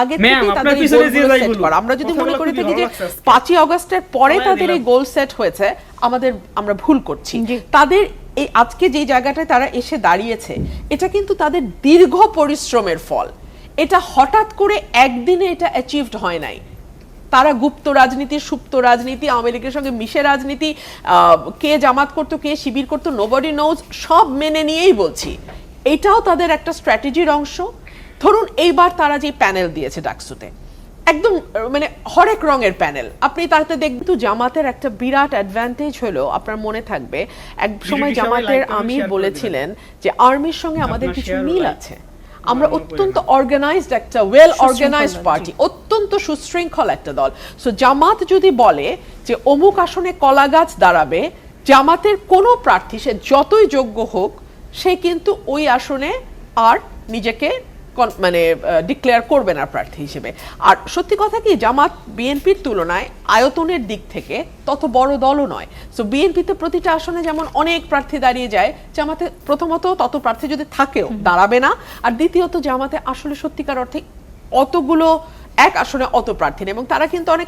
আগে থেকেই তাদের এই গোলগুলো সেট করা। আমরা যদি মনে করি থাকি যে 5ই আগস্টের পরে তাদের এই গোল সেট হয়েছে, আমরা ভুল করছি। তাদের এই আজকে যে জায়গাটায় তারা এসে দাঁড়িয়েছে, এটা কিন্তু তাদের দীর্ঘ পরিশ্রমের ফল। এটা হঠাৎ করে একদিনে এটা অ্যাচিভড হয় নাই। তারা গুপ্ত রাজনীতি, সুপ্ত রাজনীতি, আওয়ামী লীগের সঙ্গে মিশে রাজনীতি, কে জামাত করতো, কে শিবির করতো, নোবডি নোজ, সব মেনে নিয়েই বলছি এটাও তাদের একটা স্ট্র্যাটেজির অংশ। ধরুন এইবার তারা যে প্যানেল দিয়েছে ডাকসুতে, একদম মানে হরেক রঙের প্যানেল, আপনি তাতে দেখবেন তো জামাতের একটা বিরাট অ্যাডভান্টেজ হলো, আপনার মনে থাকবে এক সময় জামাতের আমির বলেছিলেন যে আর্মির সঙ্গে আমাদের কিছু মিল আছে, আমরা অত্যন্ত অর্গানাইজড একটা ওয়েল অর্গানাইজড পার্টি, অত্যন্ত সুশৃঙ্খল একটা দল। সো জামাত যদি বলে যে অমুক আসনে কলা গাছ দাঁড়াবে, জামাতের কোনো প্রার্থী সে যতই যোগ্য হোক, সে কিন্তু ওই আসনে আর নিজেকে মানে ডিক্লেয়ার করবে না প্রার্থী হিসেবে। আর সত্যি কথা কি, জামাত বিএনপির তুলনায় আয়তনের দিক থেকে তত বড় দলও নয়। সো বিএনপিতে প্রতিটা আসনে যেমন অনেক প্রার্থী দাঁড়িয়ে যায়, জামাতে প্রথমত তত প্রার্থী যদি থাকেও দাঁড়াবে না, আর দ্বিতীয়ত জামাতে আসলে সত্যিকার অর্থে অতগুলো এক আসনে অত প্রার্থী নেই, এবং তারা কিন্তু অনেক